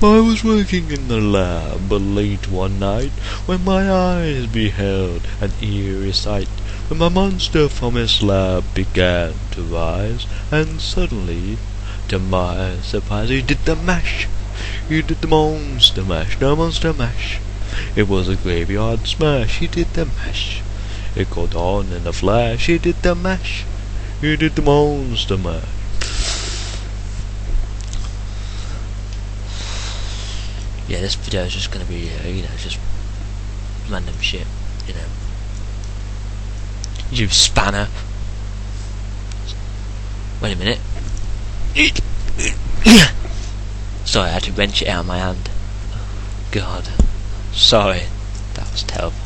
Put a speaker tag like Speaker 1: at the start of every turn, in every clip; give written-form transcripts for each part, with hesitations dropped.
Speaker 1: I was working in the lab late one night when my eyes beheld an eerie sight, when my monster from his slab began to rise, and suddenly, to my surprise, he did the mash. He did the monster mash, the monster mash. It was a graveyard smash, he did the mash. It caught on in a flash, he did the mash. He did the monster mash. Yeah, this video is just gonna be, just random shit, You spanner. Wait a minute. Sorry, I had to wrench it out of my hand. God. Sorry. That was terrible.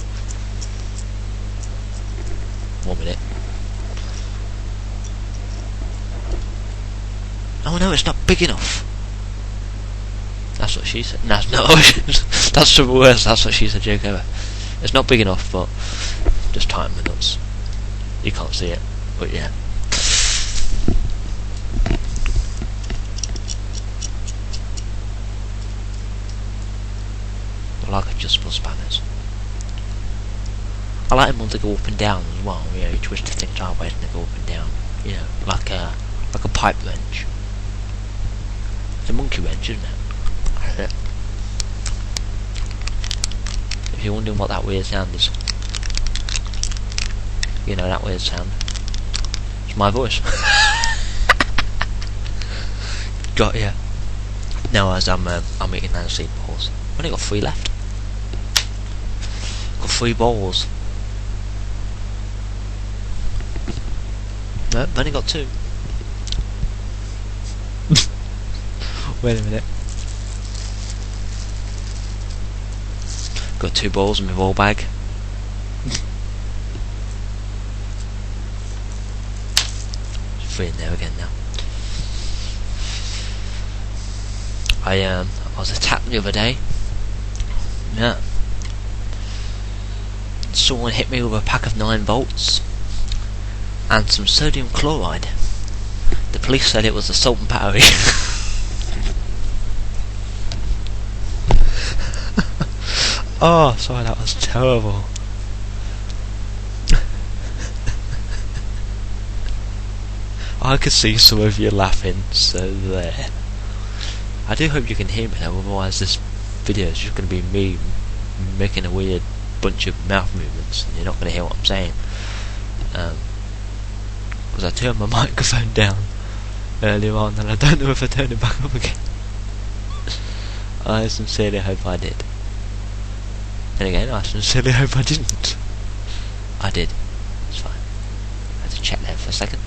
Speaker 1: 1 minute. Oh no, it's not big enough. That's what she said. No, no. That's the worst. That's what she said. Joke ever. It's not big enough, but just tighten the nuts. You can't see it, but yeah. I like adjustable spanners. I like them to go up and down as well. You twist the thing sideways and they go up and down. Like a pipe wrench. It's a monkey wrench, isn't it? If you're wondering what that weird sound is, that weird sound. It's my voice. Got ya. Now as I'm eating aniseed balls. I've only got 3 left. Got 3 balls. No, I've only got 2. Wait a minute. Got 2 balls in my ball bag. 3 in there again now. I was attacked the other day. Yeah. Someone hit me with a pack of 9 volts and some sodium chloride. The police said it was assault and battery. Oh, sorry, that was terrible. I could see some of you laughing, so there. I do hope you can hear me though, otherwise this video is just going to be me making a weird bunch of mouth movements and you're not going to hear what I'm saying. Because I turned my microphone down earlier on and I don't know if I turned it back up again. I sincerely hope I did. And again, I sincerely hope I didn't. I did. It's fine. I had to check there for a second.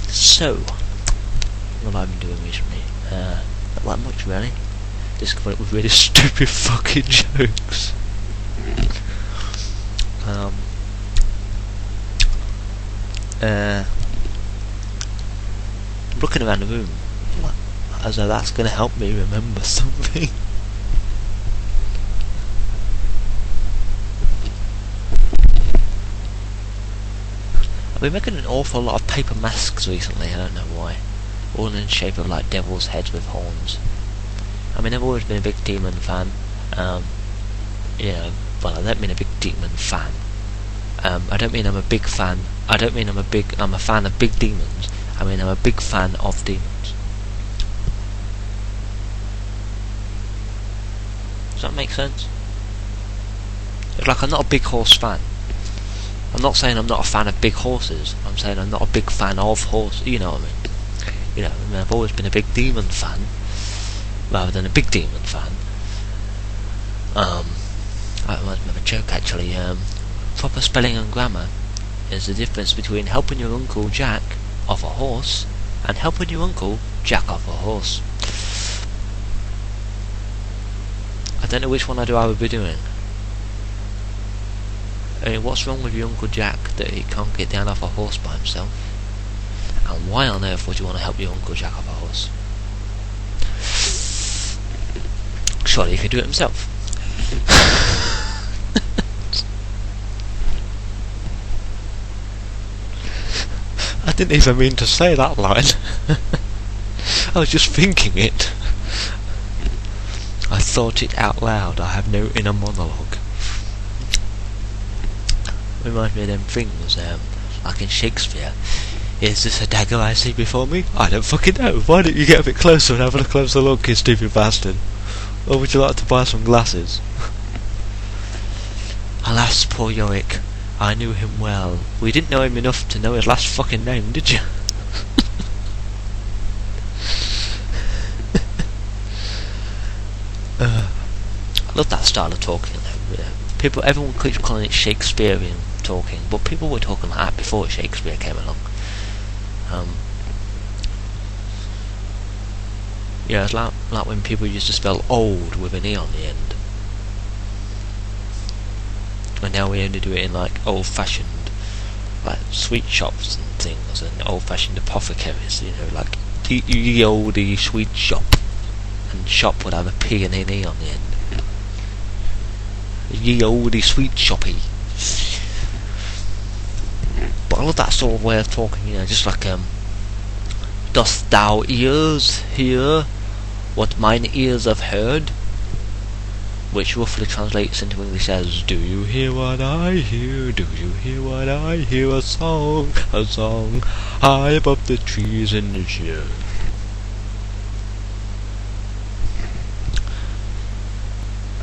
Speaker 1: So, what have I been doing recently? Not that much really. Just coming up with really stupid fucking jokes. Looking around the room, as though that's going to help me remember something. I've been making an awful lot of paper masks recently, I don't know why. All in the shape of like devil's heads with horns. I mean, I've always been a big demon fan. Well, I don't mean a big demon fan. I don't mean I'm a big fan. I don't mean I'm a fan of big demons. I mean I'm a big fan of demons. Does that make sense? It's like I'm not a big horse fan. I'm not saying I'm not a fan of big horses. I'm saying I'm not a big fan of horses. You know what I mean? I've always been a big demon fan rather than a big demon fan. That reminds me of a joke actually. Proper spelling and grammar is the difference between helping your Uncle Jack off a horse and helping your Uncle Jack off a horse. I don't know which one I would be doing. I mean, what's wrong with your Uncle Jack that he can't get down off a horse by himself? And why on earth would you want to help your Uncle Jack off a horse? Surely he could do it himself. I didn't even mean to say that line. I was just thinking it. I thought it out loud. I have no inner monologue. Reminds me of them things, like in Shakespeare. Is this a dagger I see before me? I don't fucking know. Why don't you get a bit closer and have a closer look, you stupid bastard? Or would you like to buy some glasses? Alas, poor Yorick. I knew him well. We didn't know him enough to know his last fucking name, did you? I love that style of talking though. Everyone keeps calling it Shakespearean talking, but people were talking like that before Shakespeare came along. Yeah, it's like when people used to spell old with an E on the end. And now we only do it in like old-fashioned, like sweet shops and things, and old-fashioned apothecaries. You know, like ye olde sweet shop, and shop would have a P and an E on the end. Ye olde sweet shoppy. But I love that sort of way of talking. You know, just like dost thou ears hear what mine ears have heard? Which roughly translates into English as, do you hear what I hear? Do you hear what I hear? A song high above the trees in the air.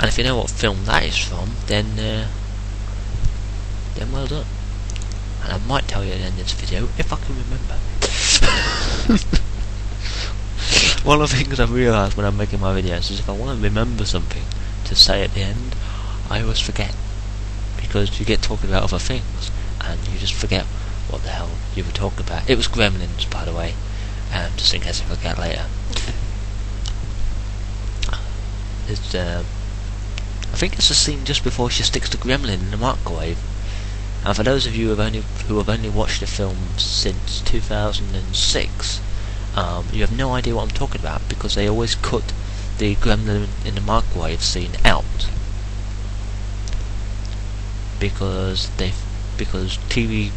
Speaker 1: And if you know what film that is from, then well done. And I might tell you at the end of this video if I can remember. One of the things I've realised when I'm making my videos is if I want to remember something to say at the end, I always forget, because you get talking about other things and you just forget what the hell you were talking about. It was Gremlins, by the way, just in case I forget later. It's I think it's a scene just before she sticks the gremlin in the microwave. And for those of you who have only watched the film since 2006, you have no idea what I'm talking about, because they always cut the gremlin in the microwave scene out, because TV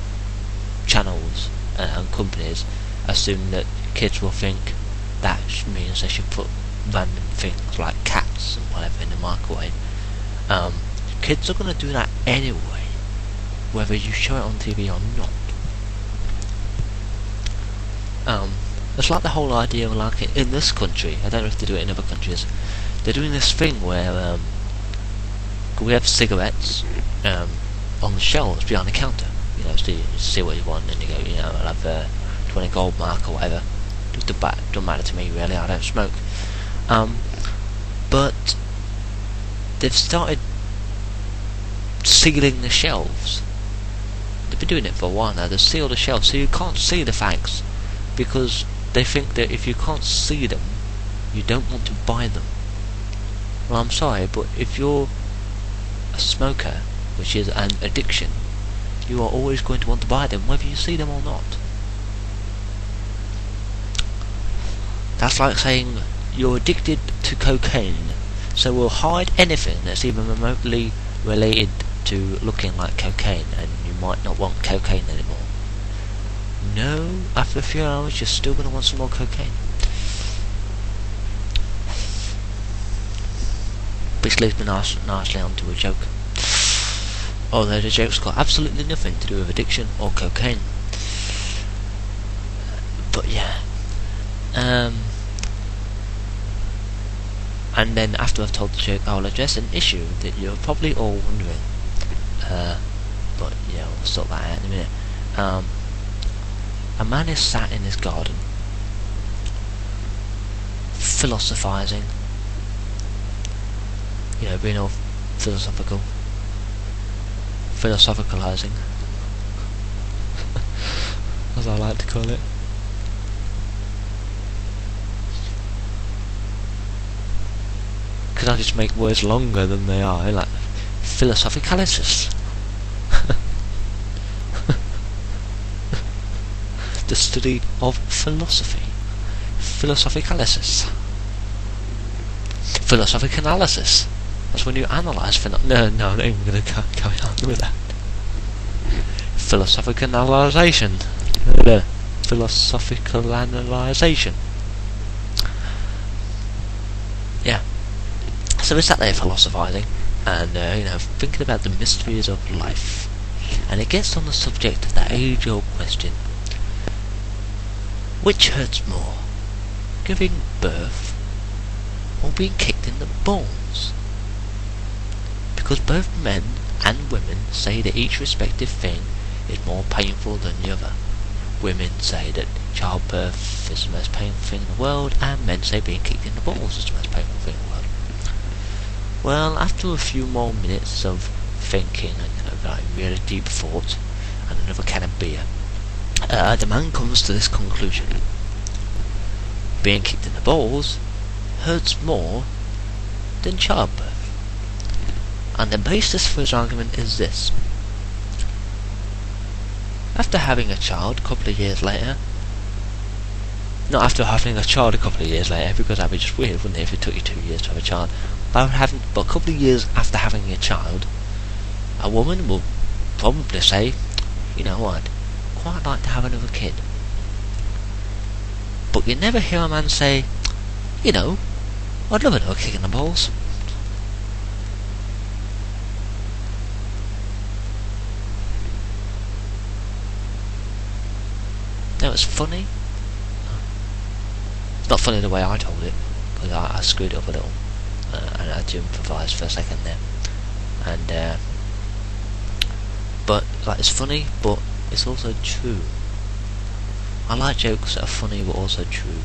Speaker 1: channels and companies assume that kids will think that means they should put random things like cats and whatever in the microwave. Kids are going to do that anyway, whether you show it on TV or not. It's like the whole idea of, like, in this country, I don't know if they do it in other countries, they're doing this thing where we have cigarettes on the shelves behind the counter. You know, so you see what you want and you go, you know, I'll have 20 gold mark or whatever. Don't matter to me really, I don't smoke. But they've started sealing the shelves. They've been doing it for a while now. They've sealed the shelves so you can't see the fags, because they think that if you can't see them, you don't want to buy them. Well, I'm sorry, but if you're a smoker, which is an addiction, you are always going to want to buy them, whether you see them or not. That's like saying you're addicted to cocaine, so we'll hide anything that's even remotely related to looking like cocaine, and you might not want cocaine anymore. No, after a few hours you're still going to want some more cocaine. Which leads me nicely onto a joke. Although the joke's got absolutely nothing to do with addiction or cocaine. But yeah. And then after I've told the joke, I'll address an issue that you're probably all wondering. But yeah, we'll sort that out in a minute. A man is sat in his garden, philosophising. You know, being all philosophicalising, as I like to call it. Because I just make words longer than they are, like philosophicalysis. The study of philosophy. Philosophicalysis. Philosophic analysis. That's when you analyse no, I'm not even going to carry on with that. Philosophical analysation. Philosophical analysation.
Speaker 2: So we sat there philosophising and thinking about the mysteries of life, and it gets on the subject of that age-old question: which hurts more, giving birth or being kicked in the balls? Because both men and women say that each respective thing is more painful than the other. Women say that childbirth is the most painful thing in the world, and men say being kicked in the balls is the most painful thing in the world. Well, after a few more minutes of thinking and really deep thought, and another can of beer, the man comes to this conclusion: being kicked in the balls hurts more than childbirth. And the basis for his argument is this: after having a child a couple of years later, not after having a child a couple of years later, because that'd be just weird, wouldn't it, if it took you 2 years to have a child, but a couple of years after having a child, a woman will probably say, you know what, I'd quite like to have another kid. But you never hear a man say, I'd love another kick in the balls. Now it's funny. It's not funny the way I told it, because I screwed it up a little, and I had to improvise for a second there. And but it's funny, but it's also true. I like jokes that are funny but also true.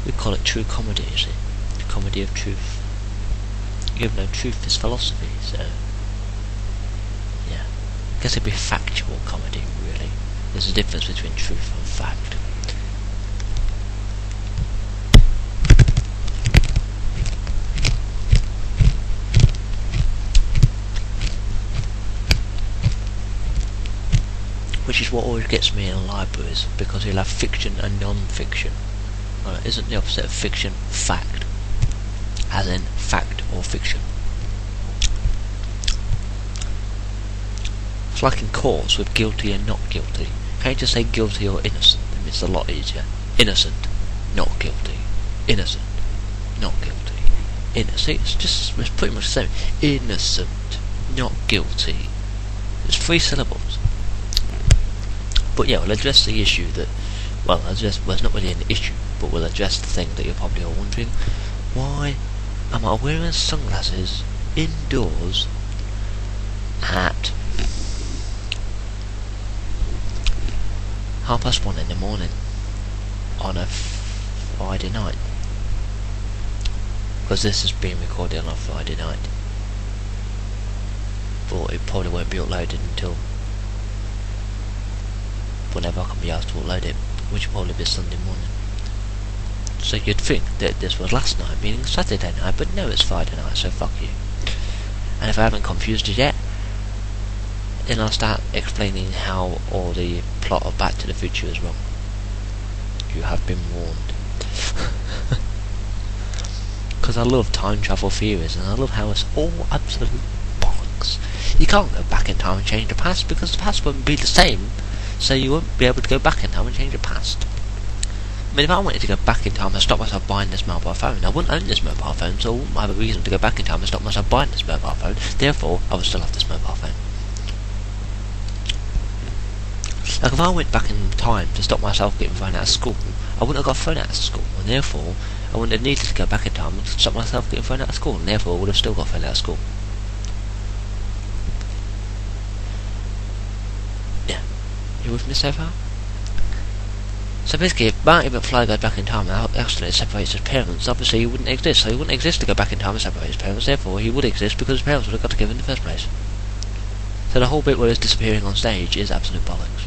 Speaker 2: We call it true comedy, you see. The comedy of truth. Even though truth is philosophy, so yeah. I guess it'd be factual comedy, really. There's a difference between truth and fact. Which is what always gets me in libraries, because you'll have fiction and non-fiction. Isn't the opposite of fiction fact? As in fact or fiction. It's like in courts with guilty and not guilty. Can't you just say guilty or innocent? I mean, it's a lot easier. Innocent, not guilty. Innocent, not guilty. It's pretty much the same. Innocent, not guilty. It's 3 syllables. But yeah, we'll address the issue that, it's not really an issue, but we'll address the thing that you're probably all wondering: why am I wearing sunglasses indoors at 1:30 in the morning on a Friday night? Because this is being recorded on a Friday night, but it probably won't be uploaded until whenever I can be asked to upload it, which will probably be Sunday morning. So you'd think that this was last night, meaning Saturday night, but no, it's Friday night, so fuck you. And if I haven't confused you yet, then I'll start explaining how all the plot of Back to the Future is wrong. You have been warned. Because I love time travel theories, and I love how it's all absolute bollocks. You can't go back in time and change the past, because the past won't be the same, so you won't be able to go back in time and change the past. I mean, if I wanted to go back in time and stop myself buying this mobile phone, I wouldn't own this mobile phone, so I wouldn't have a reason to go back in time and stop myself buying this mobile phone. Therefore, I would still have this mobile phone. Like, if I went back in time to stop myself getting thrown out of school, I wouldn't have got thrown out of school, and therefore, I wouldn't have needed to go back in time and stop myself getting thrown out of school, and therefore, I would have still got thrown out of school. Yeah. You with me so far? So basically, if Marty McFly goes back in time and accidentally separates his parents, obviously he wouldn't exist. So he wouldn't exist to go back in time and separate his parents, therefore he would exist because his parents would have got together in the first place. So the whole bit where he's disappearing on stage is absolute bollocks.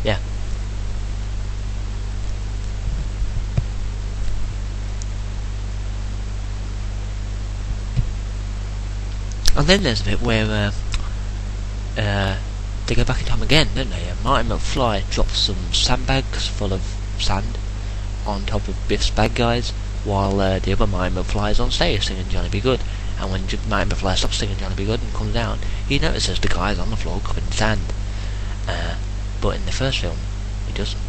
Speaker 2: Yeah. And then there's a bit where they go back in time again, don't they? Marty McFly drops some sandbags full of sand on top of Biff's bad guys, while the other Marty McFly is on stage singing Johnny Be Good. and when Martin McFly stops singing Johnny Be Good and comes out, he notices the guy's on the floor covered in sand. But in the first film, he doesn't.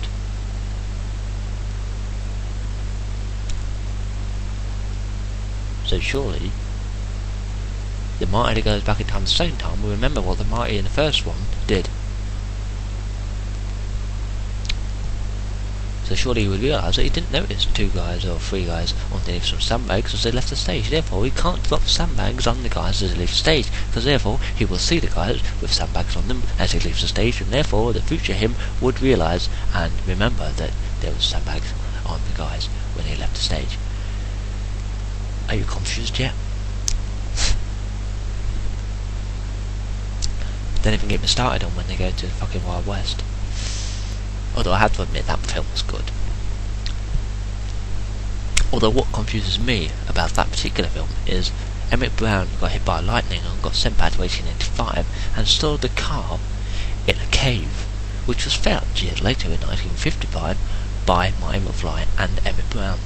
Speaker 2: So surely, the Marty that goes back in time at the same time will remember what the Marty in the first one did. So surely he would realise that he didn't notice 2 guys or 3 guys underneath some sandbags as they left the stage. Therefore, he can't drop sandbags on the guys as they leave the stage, because therefore he will see the guys with sandbags on them as he leaves the stage, and therefore the future him would realise and remember that there was sandbags on the guys when he left the stage. Are you confused yet? Don't even get me started on when they go to the fucking Wild West. Although I have to admit that film was good. Although what confuses me about that particular film is Emmett Brown got hit by lightning and got sent back to 1885 and stored the car in a cave, which was found years later in 1955 by Marty McFly and Emmett Brown,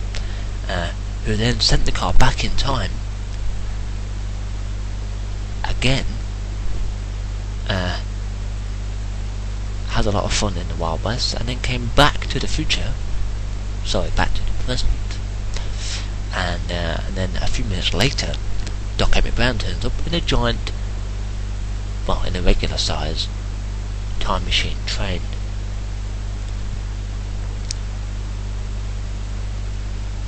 Speaker 2: who then sent the car back in time again. Had a lot of fun in the Wild West, and then came back to the future, back to the present, and then a few minutes later, Doc Emmett Brown turns up in a giant, in a regular size time machine train.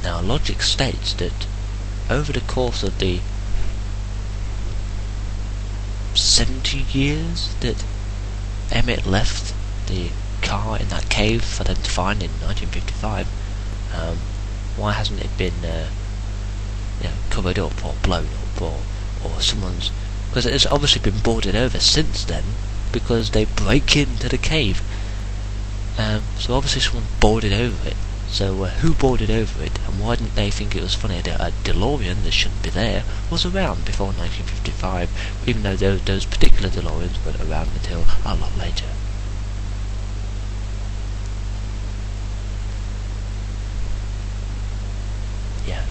Speaker 2: Now logic states that over the course of the 70 years that Emmett left the car in that cave for them to find in 1955, why hasn't it been covered up or blown up or someone's, because it's obviously been boarded over since then, because they break into the cave, so obviously someone boarded over it. So who boarded over it, and why didn't they think it was funny that a DeLorean that shouldn't be there was around before 1955, even though those particular DeLoreans weren't around until a lot later? Yeah.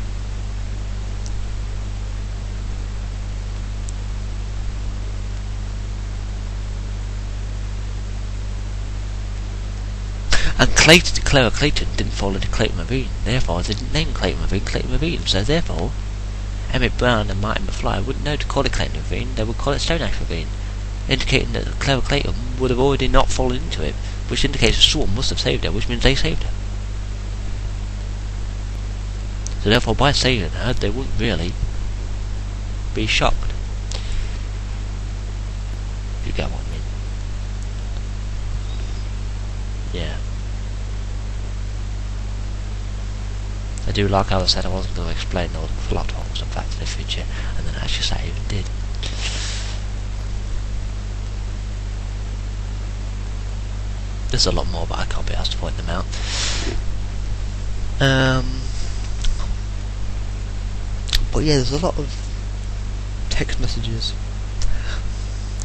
Speaker 2: And Clara Clayton didn't fall into Clayton Ravine, therefore they didn't name Clayton Ravine, so therefore Emmett Brown and Martin McFly wouldn't know to call it Clayton Ravine, they would call it Stone Ash Ravine, indicating that Clara Clayton would have already not fallen into it, which indicates that someone must have saved her, which means they saved her. So therefore by saving her, they wouldn't really be shocked. If you get what I mean. Yeah. I do like how I said I wasn't going to explain all the plot holes and Back to the Future, and then I actually say I even did. There's a lot more, but I can't be asked to point them out. But yeah, there's a lot of text messages.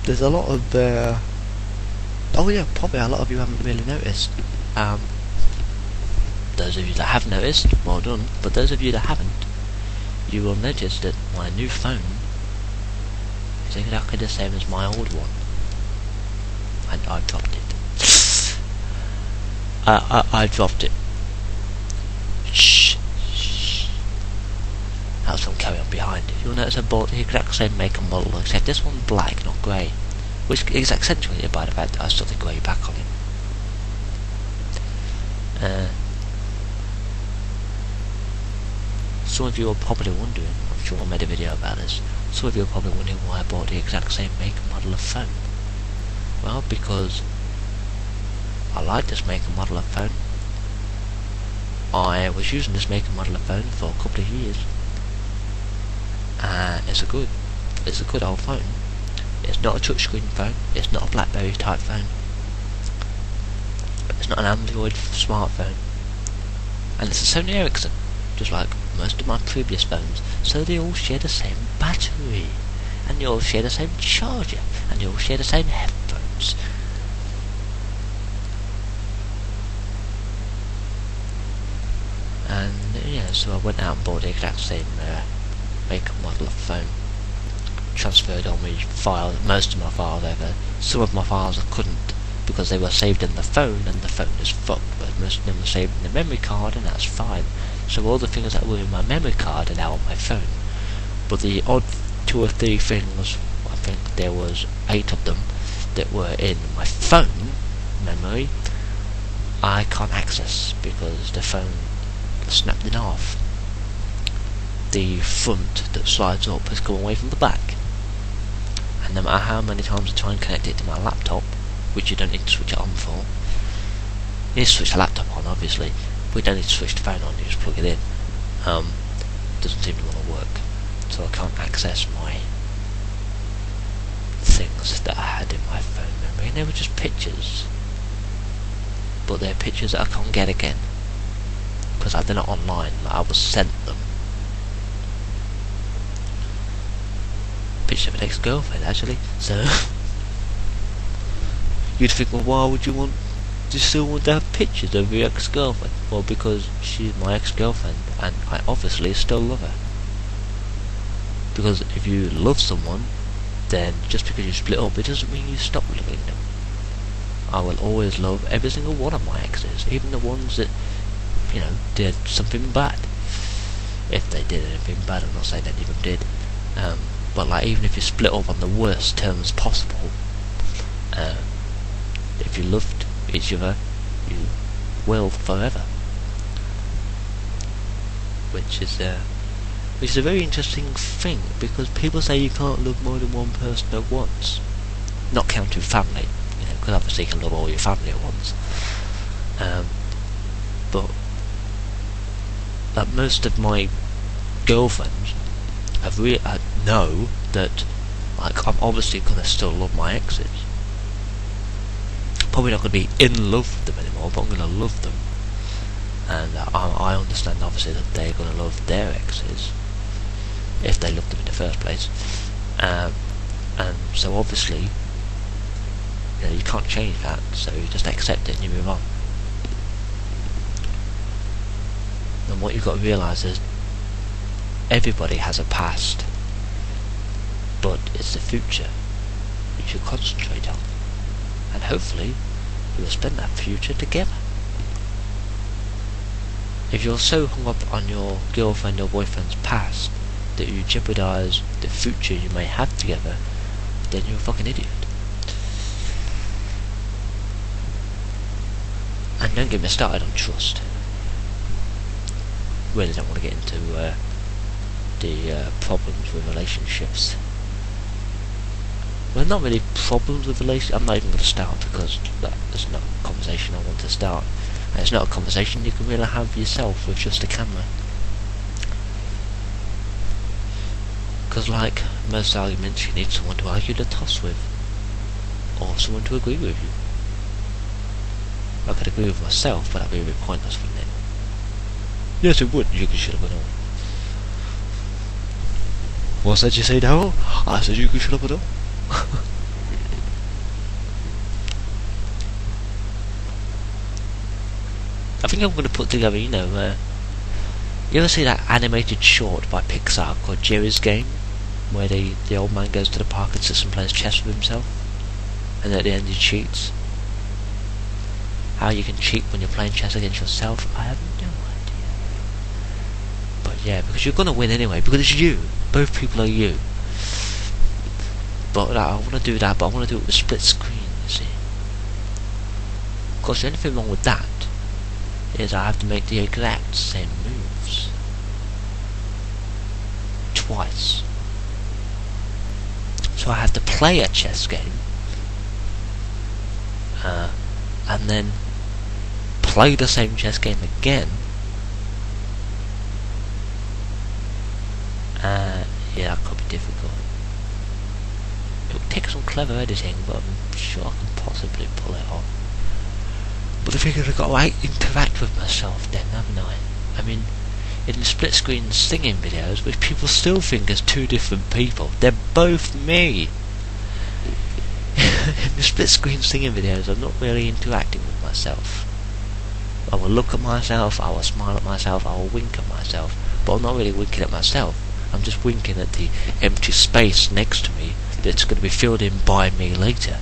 Speaker 2: There's a lot of oh yeah, probably a lot of you haven't really noticed. Those of you that have noticed, well done, but those of you that haven't, you will notice that my new phone is exactly the same as my old one. And I dropped it. I dropped it. Shh. That's some carry on behind it. You'll notice I bought the exact same make and model, except this one's black, not grey, which is accentuated by the fact that I still the grey back on it. Some of you are probably wondering, I'm sure I made a video about this, some of you are probably wondering why I bought the exact same make and model of phone. Well, because I like this make and model of phone. I was using this make and model of phone for a couple of years. It's a good old phone. It's not a touchscreen phone, it's not a BlackBerry type phone, it's not an Android smartphone, and it's a Sony Ericsson, just like most of my previous phones, so they all share the same battery, and they all share the same charger, and they all share the same headphones. And yeah, so I went out and bought the exact same make and model of phone transferred all my files, most of my files over. Some of my files I couldn't because they were saved in the phone, and the phone is fucked, but most of them were saved in the memory card, and that's fine. So all the things that were in my memory card are now on my phone. But the odd 2 or 3 things, I think there was 8 of them, that were in my phone memory, I can't access because the phone snapped in half. The front that slides up has come away from the back, and no matter how many times I try and connect it to my laptop, which you don't need to switch it on for, you need to switch the laptop on obviously, but you don't need to switch the phone on, you just plug it in. Doesn't seem to want to work, so I can't access my things that I had in my phone memory, and they were just pictures, but they're pictures that I can't get again because they're not online. I was sent them. Picture of an ex-girlfriend actually. So you'd think, well, why would you still want to have pictures of your ex-girlfriend? Well, because she's my ex-girlfriend and I obviously still love her. Because if you love someone, then just because you split up, it doesn't mean you stop loving them. I will always love every single one of my exes, even the ones that, did something bad. If they did anything bad, I'm not saying any of them did. But like, even if you split up on the worst terms possible, if you loved each other, you will forever. Which is a very interesting thing, because people say you can't love more than one person at once, not counting family, because obviously you can love all your family at once. But most of my girlfriends I know that, like, I'm obviously gonna still love my exes. Probably not gonna be in love with them anymore, but I'm gonna love them, and I understand obviously that they're gonna love their exes if they loved them in the first place, and so obviously, you can't change that, so you just accept it and you move on. And what you've got to realise is everybody has a past, but it's the future you should concentrate on, and hopefully you will spend that future together. If you're so hung up on your girlfriend or boyfriend's past that you jeopardise the future you may have together, then you're a fucking idiot. And don't get me started on trust. Really don't want to get into the problems with relationships. Well, not really problems with relationships. I'm not even going to start, because that's not a conversation I want to start. And it's not a conversation you can really have yourself with just a camera. Because like most arguments, you need someone to argue the toss with, or someone to agree with you. I could agree with myself, but that'd be really pointless, wouldn't it? Yes, it would. You could shut up and all. What did you say, Daryl? I said you could shut up and all. I think I'm going to put together, you ever see that animated short by Pixar called Jerry's Game, where the old man goes to the park and sits and plays chess with himself, and at the end he cheats? How you can cheat when you're playing chess against yourself, I have no idea. But yeah, because you're going to win anyway, because it's you. Both people are you. But I want to do that, but I want to do it with split screen, you see. Of course, the only thing wrong with that is I have to make the exact same moves twice. So I have to play a chess game, and then play the same chess game again. Yeah, that could be difficult. It would take some clever editing, but I'm sure I can possibly pull it off. But the thing is, I've got to interact with myself then, haven't I? I mean, in the split screen singing videos, which people still think is two different people, they're both me. In the split screen singing videos, I'm not really interacting with myself. I will look at myself, I will smile at myself, I will wink at myself, but I'm not really winking at myself. I'm just winking at the empty space next to me that's going to be filled in by me later.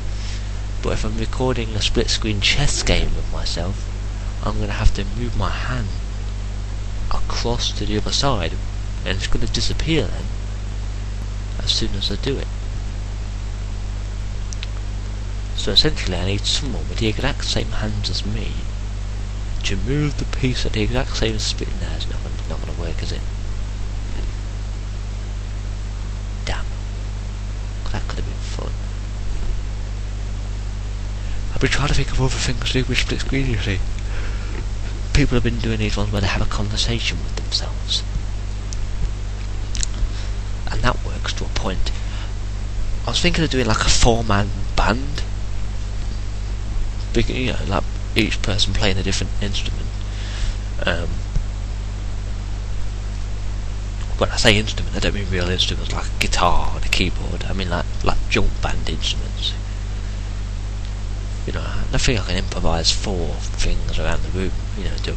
Speaker 2: But if I'm recording a split screen chess game with myself, I'm going to have to move my hand across to the other side, and it's going to disappear then as soon as I do it. So essentially I need someone with the exact same hands as me to move the piece at the exact same speed. No, it's not going to work, is it? Damn. That could have been fun. I've been trying to think of other things to do with split screen, you see. People have been doing these ones where they have a conversation with themselves. And that works to a point. I was thinking of doing like a 4-man band. You know, like each person playing a different instrument. When I say instrument, I don't mean real instruments like a guitar and a keyboard. I mean like junk band instruments. You know, I think I can improvise 4 things around the room. You know, do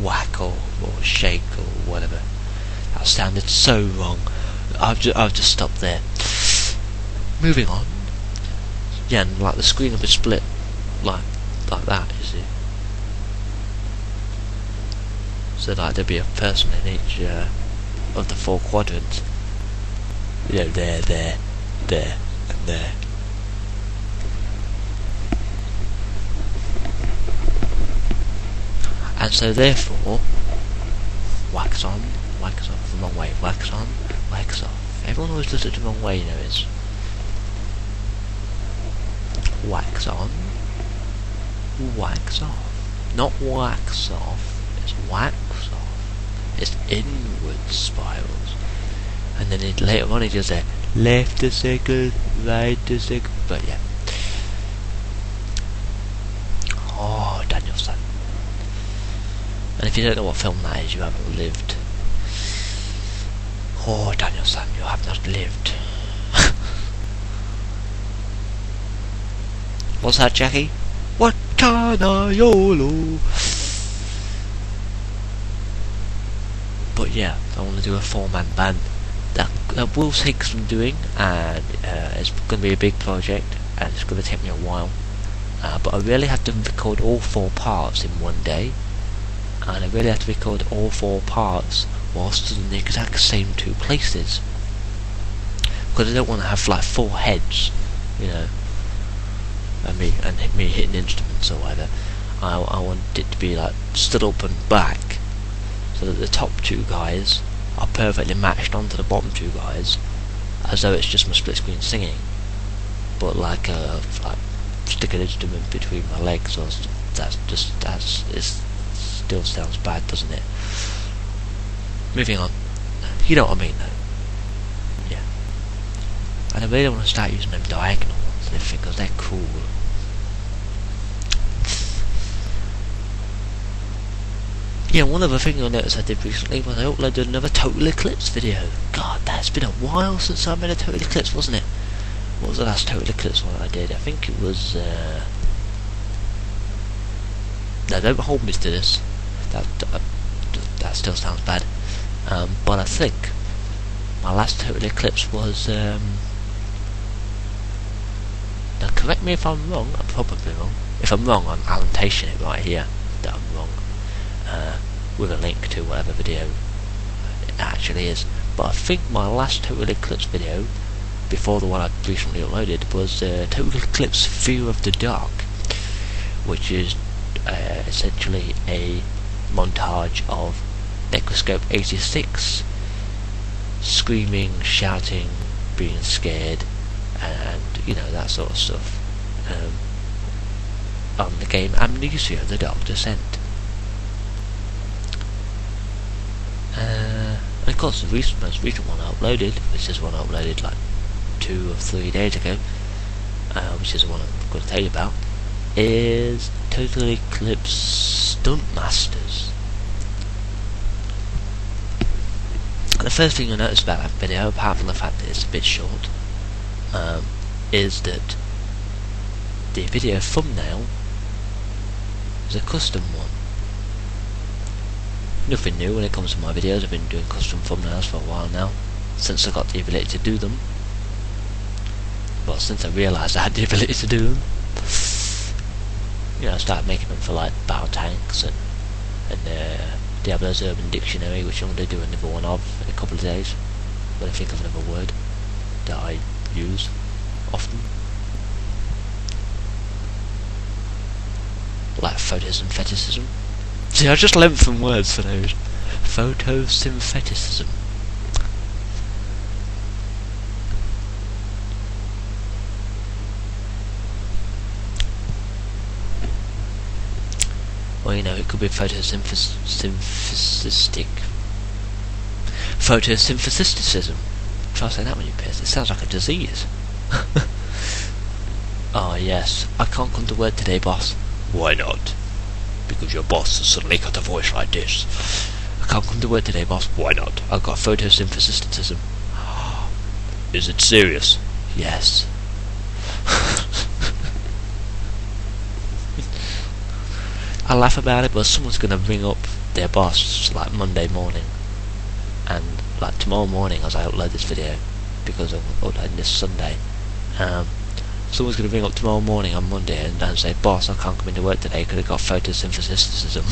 Speaker 2: whack or shake or whatever. That sounded so wrong. I've just stopped there. Moving on. Yeah, and like the screen will be split like that, you see. So like there'll be a person in each of the 4 quadrants. You know, there, and there. And so therefore, wax on, wax off, the wrong way, wax on, wax off. Everyone always does it the wrong way, you know, it's wax on, wax off. Not wax off, it's wax off. It's inward spirals. And then later on he does a left a second, right a second, but yeah. Oh, Danielson. And if you don't know what film that is, you haven't lived. Oh, Danielson, you have not lived. What's that, Jackie? What kind of YOLO? But yeah, I want to do a 4-man band. That will take some doing, and it's going to be a big project, and it's going to take me a while. But I really have to record all 4 parts in one day. And I really have to record all 4 parts whilst in the exact same 2 places, because I don't want to have like 4 heads, you know, and me hitting instruments or whatever. I want it to be like stood up and back, so that the top 2 guys are perfectly matched onto the bottom 2 guys, as though it's just my split screen singing, but like stick an instrument between my legs or it's still sounds bad, doesn't it? Moving on. You know what I mean, though. Yeah. And I really want to start using them diagonal ones and everything, because they're cool. Yeah, one other thing I noticed I did recently was I uploaded another Total Eclipse video. God, that's been a while since I made a Total Eclipse, wasn't it? What was the last Total Eclipse one I did? I think it was, now don't hold me to this. That still sounds bad. But I think my last Total Eclipse was, now correct me if I'm wrong, I'm probably wrong. If I'm wrong, I'm annotating it right here that I'm wrong, with a link to whatever video it actually is. But I think my last Total Eclipse video, before the one I recently uploaded, was Total Eclipse Fear of the Dark, which is essentially a montage of Necroscope 86 screaming, shouting, being scared, and you know, that sort of stuff, on the game Amnesia: The Dark Descent. And of course the most recent one I uploaded, which is one I uploaded like 2 or 3 days ago, which is the one I'm going to tell you about, is Total Eclipse Stunt Masters. The first thing you'll notice about that video, apart from the fact that it's a bit short, is that the video thumbnail is a custom one. Nothing new when it comes to my videos. I've been doing custom thumbnails for a while now, since I got the ability to do them. Well, since I realised I had the ability to do them. I started making them for like battle tanks and Diablo's Urban Dictionary, which I'm going to do another one of in a couple of days, when I think of another word that I use often. Like photosynthetism. See, I just learned some words for those. Photosynthetism. Well, it could be photosynthesistic. Photosynthesisticism. Try saying that when you piss. It sounds like a disease. Oh yes, I can't come to work today, boss. Why not? Because your boss has suddenly got a voice like this. I can't come to work today, boss. Why not? I've got photosynthesisticism. Is it serious? Yes. I laugh about it, but someone's going to ring up their boss like Monday morning, and like tomorrow morning as I upload this video, because I'm uploading this Sunday, someone's going to ring up tomorrow morning on Monday and say, boss, I can't come into work today because I've got photosynthesisticism.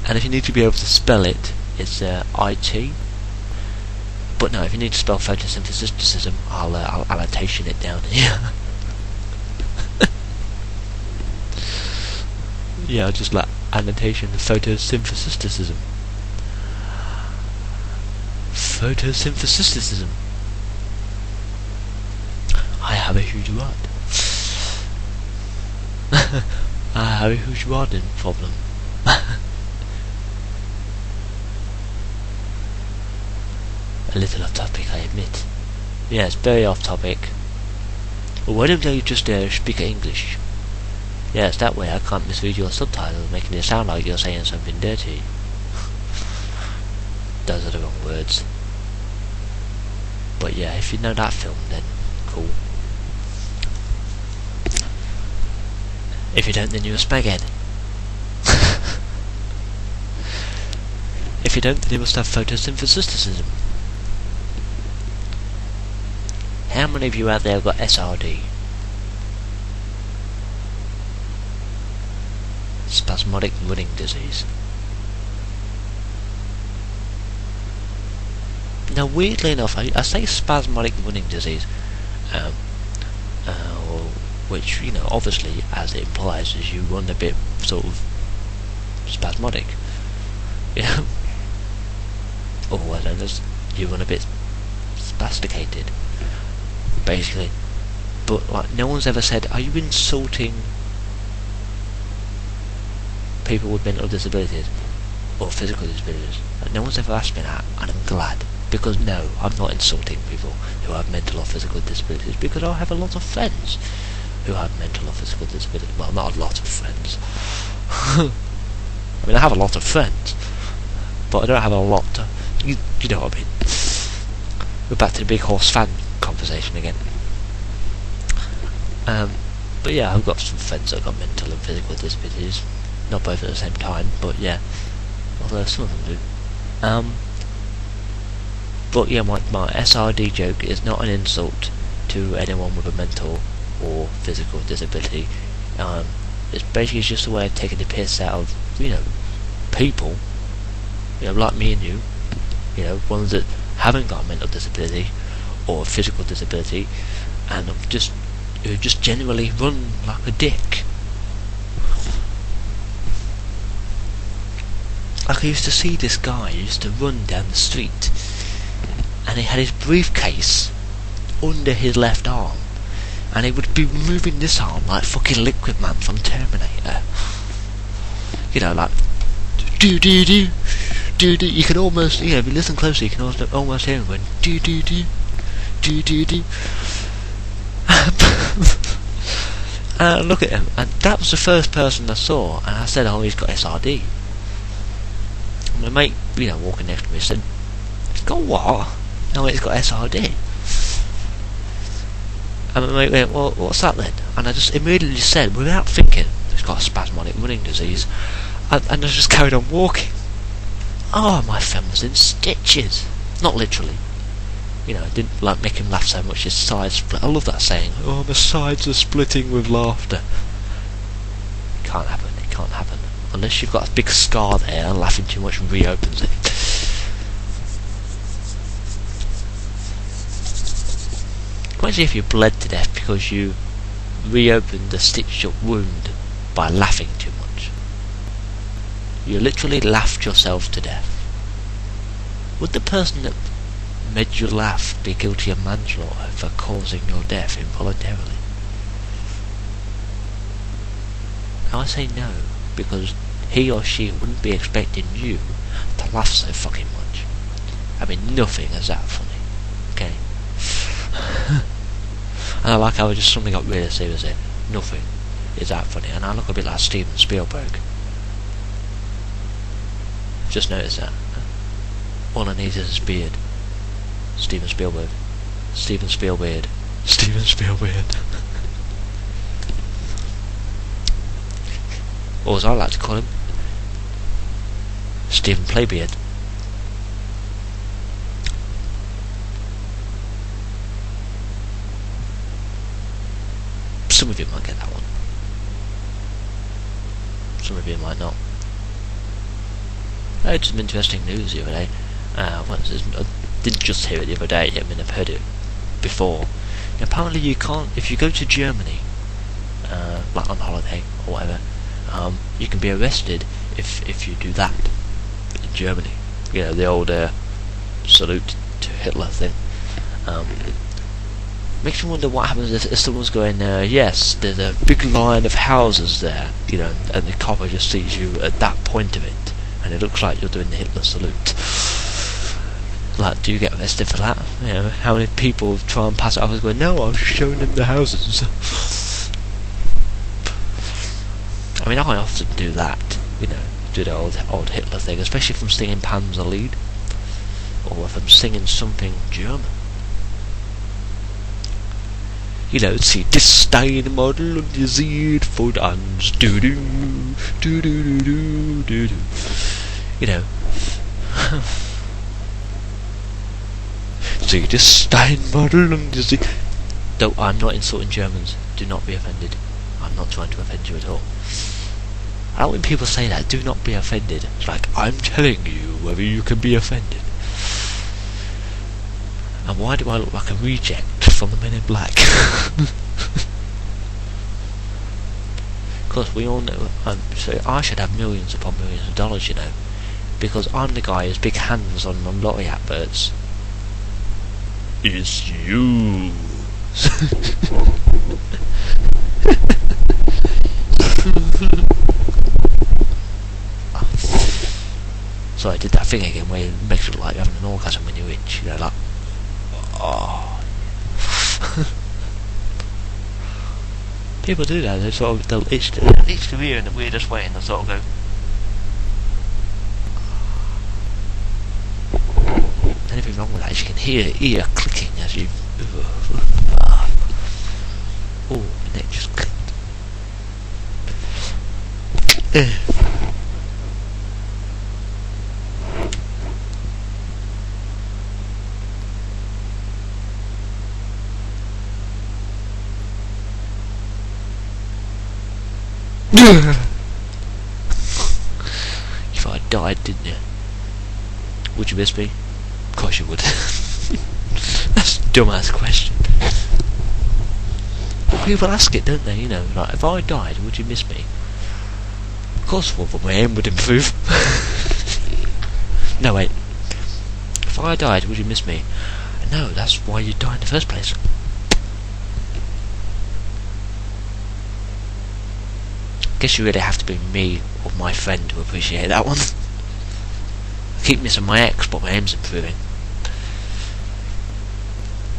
Speaker 2: And if you need to be able to spell it, it's IT. But no, if you need to spell photosynthesisticism, I'll annotation it down here. Yeah, just like annotation photosynthesisticism. Photosynthesisticism. I have a huge rod. I have a huge rodding problem. A little off topic, I admit. Yeah, it's very off topic. Well, why don't you just speak English? Yes, that way I can't misread your subtitles, making it sound like you're saying something dirty. Those are the wrong words. But yeah, if you know that film, then cool. If you don't, then you're a spaghead. If you don't, then you must have photosynthesisticism. How many of you out there have got SRD? Spasmodic running disease. Now, weirdly enough, I say spasmodic running disease, which, obviously, as it implies, is you run a bit sort of spasmodic. Or as known as you run a bit spasticated, basically. But like, no one's ever said, "Are you insulting people with mental disabilities or physical disabilities?" Like, no one's ever asked me that, and I'm glad, because no, I'm not insulting people who have mental or physical disabilities, because I have a lot of friends who have mental or physical disabilities. Well, not a lot of friends. I mean, I have a lot of friends, but I don't have a lot. You know what I mean. We're back to the big horse fan conversation again. But yeah, I've got some friends that have got mental and physical disabilities. Not both at the same time, but yeah. Although some of them do. But yeah, my SRD joke is not an insult to anyone with a mental or physical disability. It's basically just a way of taking the piss out of, people, like me and you, ones that haven't got a mental disability or a physical disability, and who just generally run like a dick. Like, I used to see this guy who used to run down the street, and he had his briefcase under his left arm, and he would be moving this arm like fucking Liquid Man from Terminator. Like, do. You can almost, if you listen closely, you can almost hear him going, do. And I look at him, and that was the first person I saw, and I said, "Oh, he's got SRD." And my mate, walking next to me, said, "He's got what?" "No, he's got SRD." And my mate went, "Well, what's that then?" And I just immediately said, without thinking, he's got a spasmodic running disease, and I just carried on walking. Oh, my friend was in stitches. Not literally. You know, I didn't like make him laugh so much his sides split. I love that saying. Oh, my sides are splitting with laughter. It can't happen. It can't happen unless you've got a big scar there and laughing too much reopens it. Imagine if you bled to death because you reopened a stitched up wound by laughing too much. You literally laughed yourself to death. Would the person that made you laugh be guilty of manslaughter for causing your death involuntarily? Now I say no, because he or she wouldn't be expecting you to laugh so fucking much. I mean, nothing is that funny. Okay? And I like how I just suddenly got really serious there. Nothing is that funny. And I look a bit like Steven Spielberg. Just noticed that. All I need is his beard. Steven Spielberg. Steven Spielbeard. Steven Spielbeard. Or as I like to call him, Steven Playbeard. Some of you might get that one. Some of you might not. I had some interesting news the other day. I didn't just hear it the other day, I mean I've heard it before. Apparently you can't, if you go to Germany, like on holiday or whatever, you can be arrested if you do that in Germany. You know, the old salute to Hitler thing. Makes me wonder what happens if someone's going, yes, there's a big line of houses there, you know, and the copper just sees you at that point of it, and it looks like you're doing the Hitler salute. Like, do you get arrested for that? You know, how many people try and pass it off as going, no, I was showing them the houses. I mean, I often do that, you know, do the old Hitler thing, especially if I'm singing Panzerlied, or if I'm singing something German. You know, see, this Steinmodel und ihr seht von uns, do-do, do-do-do-do, do-do. You know. See, this Steinmodel und ihr seht... Though I'm not insulting Germans, do not be offended. I'm not trying to offend you at all. I don't when people say that, do not be offended. It's like, I'm telling you whether you can be offended. And why do I look like a reject from the Men in Black? Because we all know, so I should have millions upon millions of dollars, you know, because I'm the guy who's big hands on lottery adverts. It's you. So I did that thing again where it makes it look like you're having an orgasm when you're rich, you know, like, oh. People do that, they'll itch the ear in the weirdest way and they'll sort of go. Anything wrong with that is you can hear the ear clicking as you... Oh, my neck just clicked. You thought I died, didn't you? Would you miss me? Of course you would. That's a dumbass question. But people ask it, don't they? You know, like, if I died, would you miss me? Of course, well, my aim would improve. No, wait. If I died, would you miss me? No, that's why you died in the first place. Guess you really have to be me or my friend to appreciate that one. I keep missing my ex, but my aim's improving.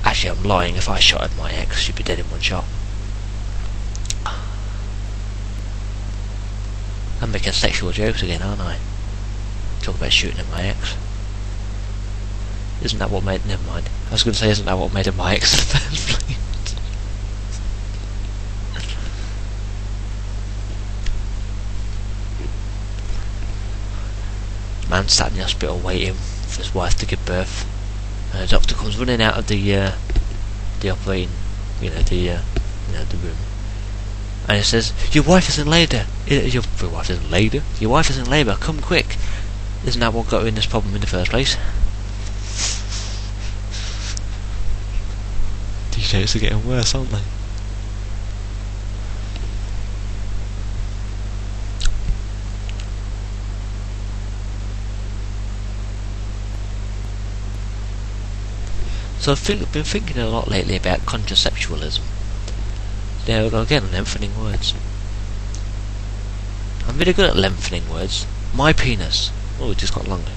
Speaker 2: Actually, I'm lying. If I shot at my ex, she'd be dead in one shot. I'm making sexual jokes again, aren't I? Talk about shooting at my ex. Isn't that what made... Never mind. I was going to say, isn't that what made him my ex in the first place? man sat in the hospital waiting for his wife to give birth. The doctor comes running out of the operating, the room, and he says, "Your wife is in labour. Your wife is in labour. Your wife is in labour. Come quick." Isn't that what got her in this problem in the first place? These days are getting worse, aren't they? So I've been thinking a lot lately about contraceptualism. Now again, lengthening words. I'm really good at lengthening words. My penis. Oh, it just got longer.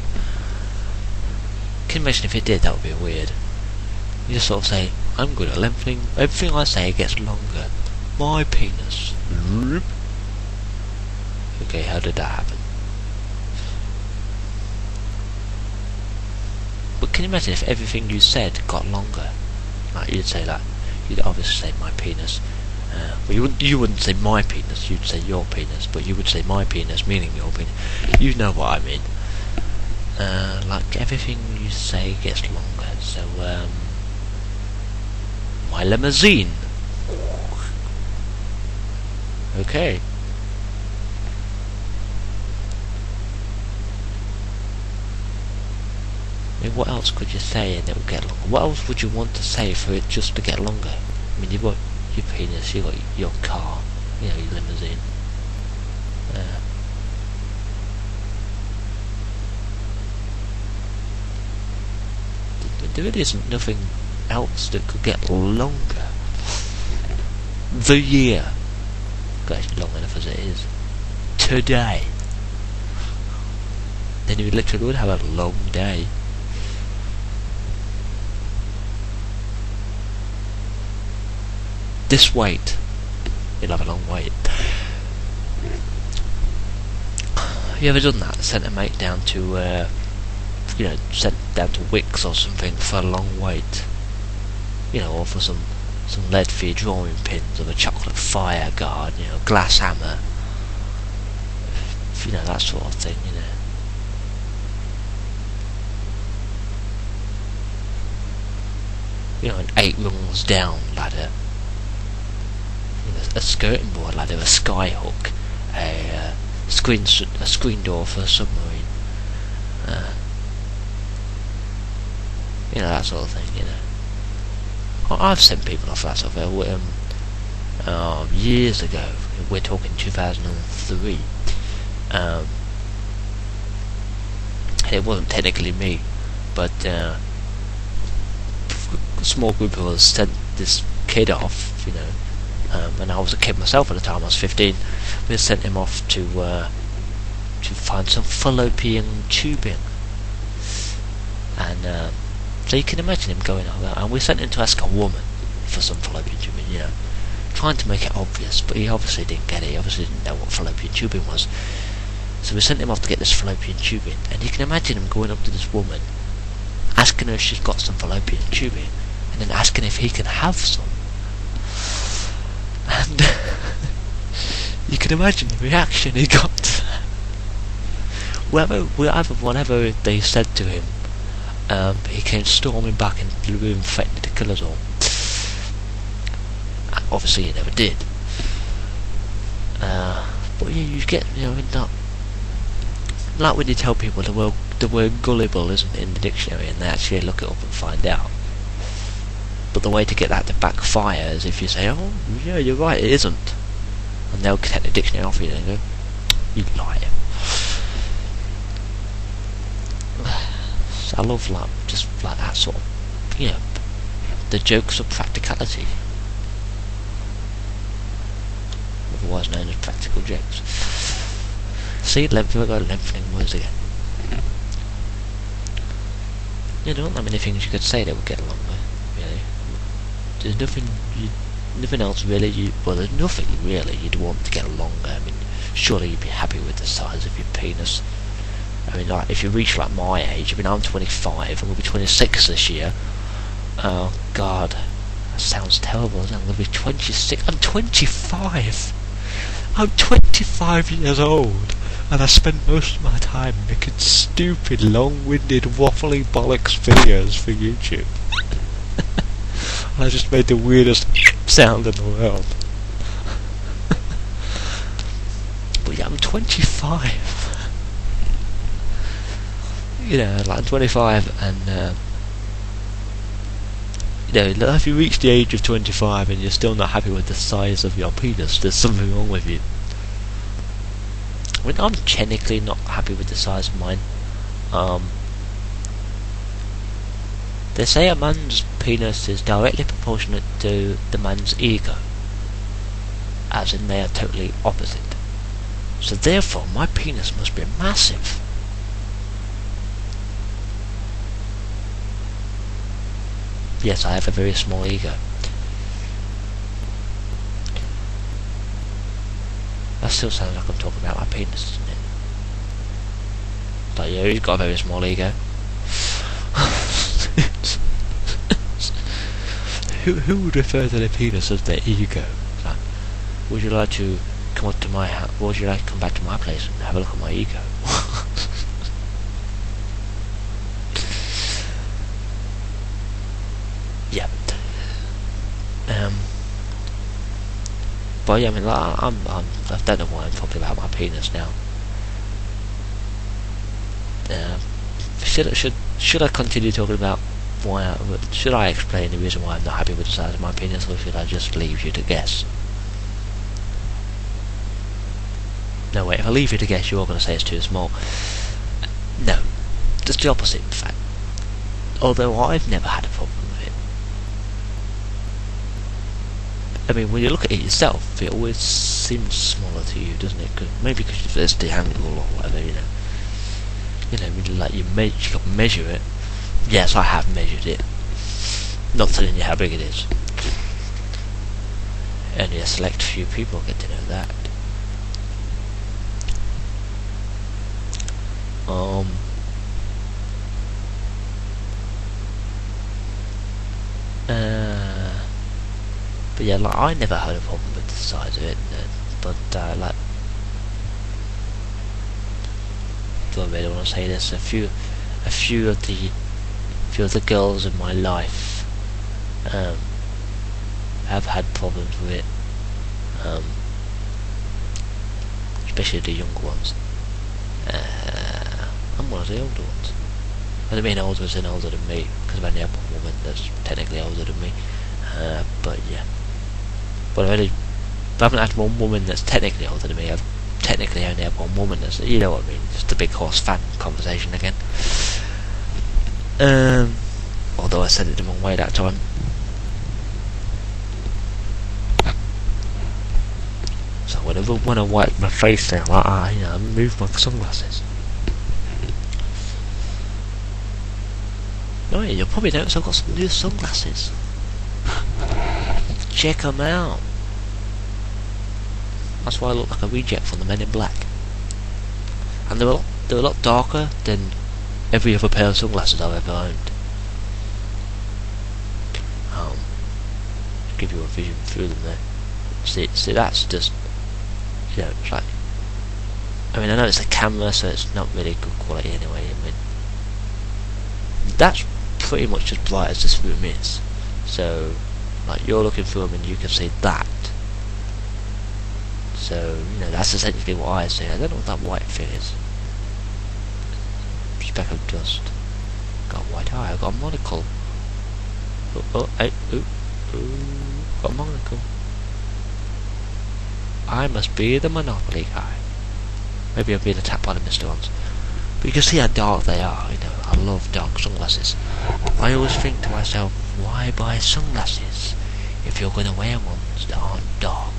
Speaker 2: Can you imagine if it did? That would be weird. You just sort of say, I'm good at lengthening. Everything I say gets longer. My penis. Okay, how did that happen? But can you imagine if everything you said got longer? Like you'd say that. You'd obviously say my penis. Well, you wouldn't say my penis. You'd say your penis. But you would say my penis, meaning your penis. You know what I mean. Like everything you say gets longer. So my limousine. Okay. I mean, what else could you say and it would get longer? What else would you want to say for it just to get longer? I mean, you've got your penis, you've got your car, your limousine. There really isn't nothing else that could get longer. The year. Gosh, long enough as it is. Today. Then you literally would have a long day. This wait, you'll have a long wait. You ever done that? Sent a mate down to, sent down to Wicks or something for a long wait. Or for some lead for your drawing pins, or a chocolate fire guard, glass hammer. That sort of thing, an 8 rungs down ladder. A skirting board ladder, a sky hook, a screen door for a submarine, that sort of thing. I've sent people off that sort of thing. Years ago. We're talking 2003. And it wasn't technically me, but a small group of us sent this kid off, and I was a kid myself at the time. I was 15. We sent him off to find some fallopian tubing, and so you can imagine him going on that. And we sent him to ask a woman for some fallopian tubing, trying to make it obvious, but he obviously didn't get it. He obviously didn't know what fallopian tubing was. So we sent him off to get this fallopian tubing, and you can imagine him going up to this woman, asking her if she's got some fallopian tubing, and then asking if he can have some. And you can imagine the reaction he got to that. Whatever they said to him, he came storming back into the room, threatening to kill us all. Obviously, he never did. But yeah, you get, that. Like when you tell people the word gullible isn't in the dictionary, and they actually look it up and find out. But the way to get that to backfire is if you say, "Oh, yeah, you're right, it isn't," and they'll take the dictionary off you and go, "You liar." So I love just like that sort of, the jokes of practicality, otherwise known as practical jokes. See, lengthening words again. There aren't that many things you could say that would get longer, really. There's nothing else really. There's nothing really you'd want to get longer. I mean, surely you'd be happy with the size of your penis. I mean, like, if you reach my age, I'm 25, I'm going to be 26 this year. Oh, God. That sounds terrible, isn't it? I'm going to be 26. I'm 25! I'm 25 years old!
Speaker 1: and I spend most of my time making stupid, long-winded, waffly bollocks videos for YouTube. And I just made the weirdest sound in the world. But yeah, I'm 25. You know, like I'm 25, and you know, if you reach the age of 25 and you're still not happy with the size of your penis, there's something wrong with you. I mean, I'm technically not happy with the size of mine. They say a man's penis is directly proportionate to the man's ego, as in they are totally opposite. So therefore, my penis must be massive. Yes, I have a very small ego. That still sounds like I'm talking about my penis, doesn't it? Like, yeah, he's got a very small ego. Who would refer to their penis as their ego? Like, would you like to come up to my house? Would you like to come back to my place and have a look at my ego? Yeah. But yeah, I mean, like, I don't know why I'm talking about my penis now. Should I continue talking about why? Should I explain the reason why I'm not happy with the size of my penis, or should I just leave you to guess? No, wait. If I leave you to guess, you're all going to say it's too small. No, just the opposite, in fact. Although I've never had a problem with it. I mean, when you look at it yourself, it always seems smaller to you, doesn't it? Maybe because it's the angle or whatever, you know. You know, really, like you can measure it. Yes, I have measured it. Not telling you how big it is. Only a select few people get to know that. But yeah, like, I never had a problem with the size of it, but like, do I really want to say this? A few of the girls in my life have had problems with it, especially the younger ones. I'm one of the older ones. I don't mean older as in older than me, because I've only had one woman that's technically older than me. But yeah. But I haven't had one woman that's technically older than me. I've technically only had one woman that's, you know what I mean, just the big horse fan conversation again. Although I said it the wrong way that time. So when I wipe my face down, I move my sunglasses. Oh yeah, you'll probably notice I've got some new sunglasses. Check them out. That's why I look like a reject from the Men in Black. And they're a lot darker than every other pair of sunglasses I've ever owned. To give you a vision through them there. See, that's just, you know, it's like, I mean, I know it's a camera, so it's not really good quality anyway. I mean, that's pretty much as bright as this room is. So, like, you're looking through them and you can see that. So, you know, that's essentially what I see. I don't know what that white thing is. Speck of dust. Got a white eye. I got a monocle. Got a monocle. I must be the Monopoly guy. Maybe I've been attacked by the Mr. Ones. But you can see how dark they are, you know. I love dark sunglasses. I always think to myself, why buy sunglasses if you're going to wear ones that aren't dark?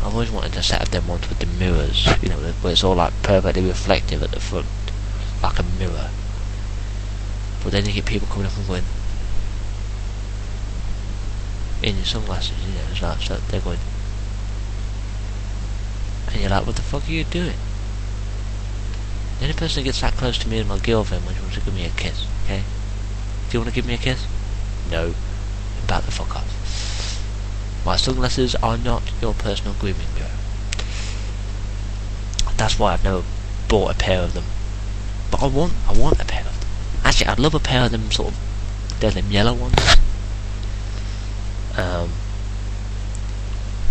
Speaker 1: I've always wanted a set of them ones with the mirrors, you know, where it's all like perfectly reflective at the front, like a mirror. But then you get people coming up and going, in your sunglasses, you know, it's like, so they're going, and you're like, what the fuck are you doing? The only person that gets that close to me is my girlfriend when she wants to give me a kiss, okay? Do you want to give me a kiss? No. Back the fuck up. My sunglasses are not your personal grooming bureau.
Speaker 2: that's why I've never bought a pair of them. But I want a pair of them. Actually, I'd love a pair of them sort of them yellow ones.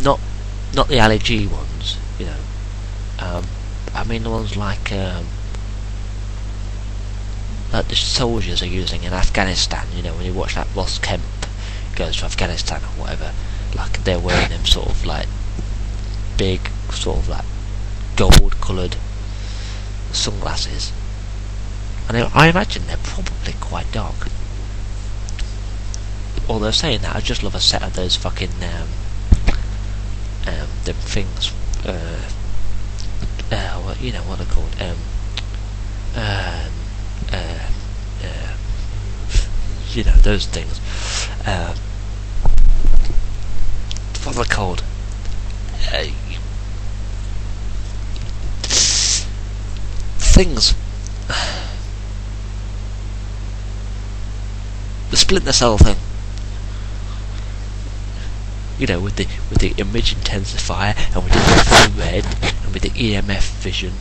Speaker 2: Not the LG ones, you know. I mean the ones like the soldiers are using in Afghanistan. You know, when you watch that Ross Kemp goes to Afghanistan or whatever, like they're wearing them sort of like big, sort of like gold-coloured sunglasses, and I imagine they're probably quite dark. Although saying that, I just love a set of those fucking them things. What you know what they're called? You know those things. What are they called? Things. The Splinter Cell thing. You know, with the image intensifier and with the infrared and with the EMF vision.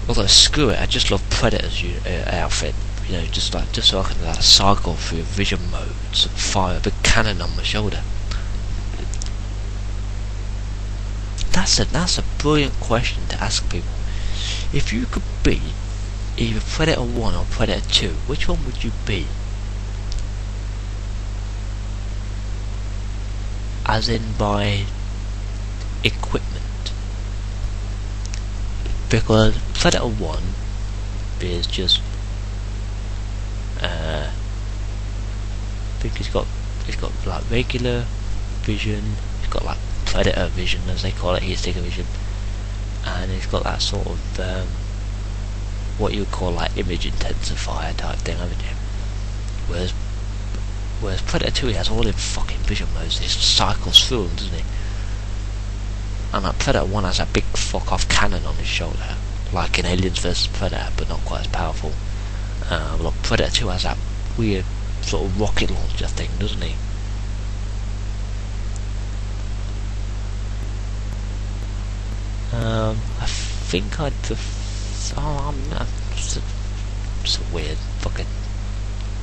Speaker 2: Although screw it, I just love Predator's outfit. You know, just so I can like cycle through vision modes and fire a big cannon on my shoulder. That's a brilliant question to ask people. If you could be either Predator 1 or Predator 2, which one would you be? As in by equipment. Because Predator 1 is just I think it's got like regular vision, it's got like Predator vision as they call it, heat seeker vision, and it's got that sort of what you would call like image intensifier type thing, haven't you? Whereas Predator 2, he has all them fucking vision modes, he just cycles through them, doesn't he? And like Predator 1 has that big fuck off cannon on his shoulder, like in Aliens vs Predator, but not quite as powerful. Well, Predator 2 has that weird sort of rocket launcher thing, doesn't he? I think I'd it's a weird fucking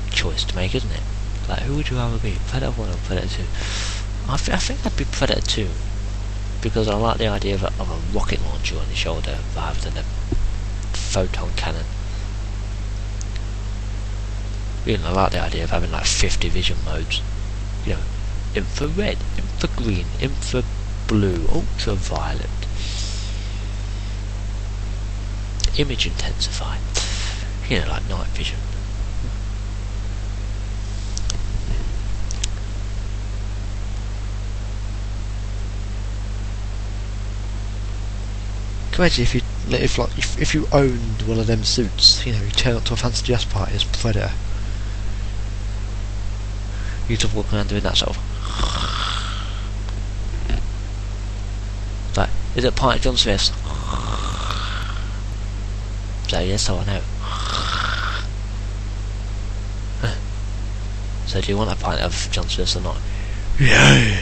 Speaker 2: choice to make, isn't it? Like, who would you rather be, Predator 1 or Predator 2? I think I'd be Predator 2, because I like the idea of a rocket launcher on your shoulder rather than a photon cannon. You know, I like the idea of having like 50 vision modes. You know, infrared, infragreen, infra blue, ultraviolet, image intensify. You know, like night vision.
Speaker 3: Imagine if you owned one of them suits, you know, you turn up to a fancy dress party as Predator.
Speaker 2: You just walk around doing that sort of. Like, is it a pint of John Smith's? So yes, so I know. So do you want a pint of John Smith's or not?
Speaker 3: Yeah.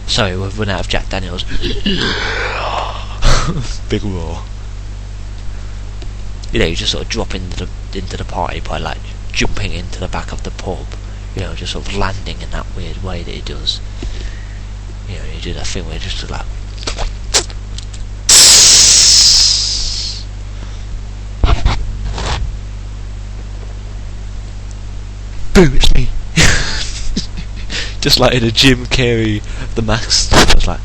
Speaker 2: Sorry, we've run out of Jack Daniels.
Speaker 3: Big roar.
Speaker 2: You know, you just sort of drop into the party by like jumping into the back of the pub. You know, just sort of landing in that weird way that he does. You know, you do that thing where you just sort of like.
Speaker 3: Boom, it's me. Just like in a Jim Carrey, the Max, it's like.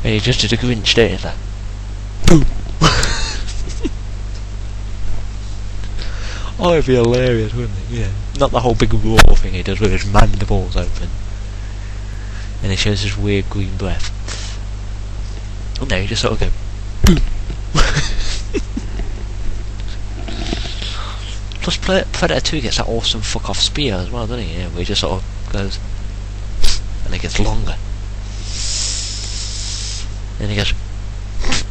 Speaker 2: And you just did a Grinch, didn't you? Like,
Speaker 3: Boom. Oh, it'd be hilarious, wouldn't it? Yeah. Not the whole big roar thing he does with his mandibles open.
Speaker 2: and he shows his weird green breath. Oh no, you just sort of go boom. Plus Predator 2 gets that awesome fuck off spear as well, doesn't he? Yeah, where he just sort of goes and it gets longer. Then he goes,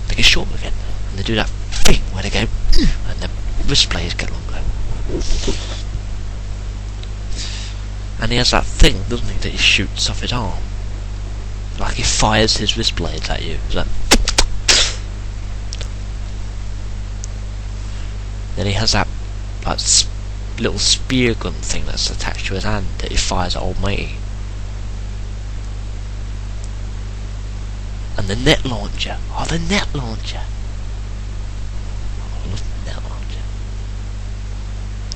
Speaker 2: they get short again, and they do that thing where they go, and the wrist blades get longer. And he has that thing, doesn't he, that he shoots off his arm. Like he fires his wrist blades at you. It's like, then he has that like little spear gun thing that's attached to his hand that he fires at old matey. And the net launcher. Oh, the net launcher. I love the net launcher.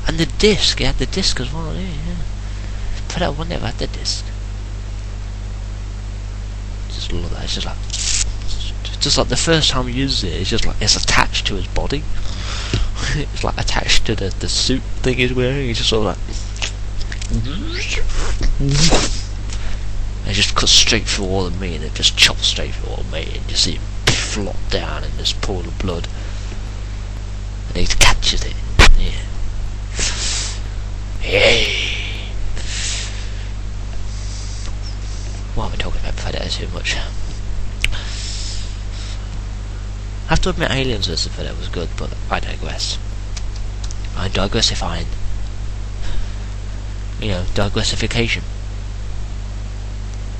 Speaker 2: And the disc. He had the disc as well. Yeah. Predator 1 never had the disc. Just love that. It's just like the first time you use it, it's just like it's attached to his body. It's like attached to the suit thing he's wearing. He's just sort of like, and it just cuts straight through all of me, and it just chops straight through all of me, and you see him flop down in this pool of blood, and he catches it. Yeah. Hey. Why am I talking about Predator too much? I have to admit Aliens vs Predator was good, but I digress. I'm digressifying. You know, digressification.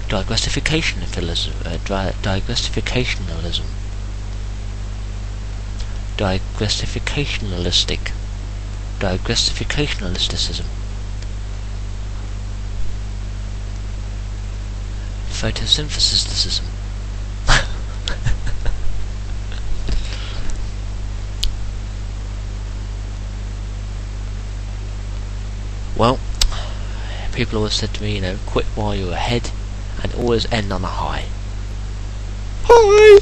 Speaker 2: Digressificationalism. Digressificationalism. Digressificationalistic. Digressificationalisticism. Photosynthesism. Well, people always said to me, you know, quit while you're ahead and always end on a high. Hi!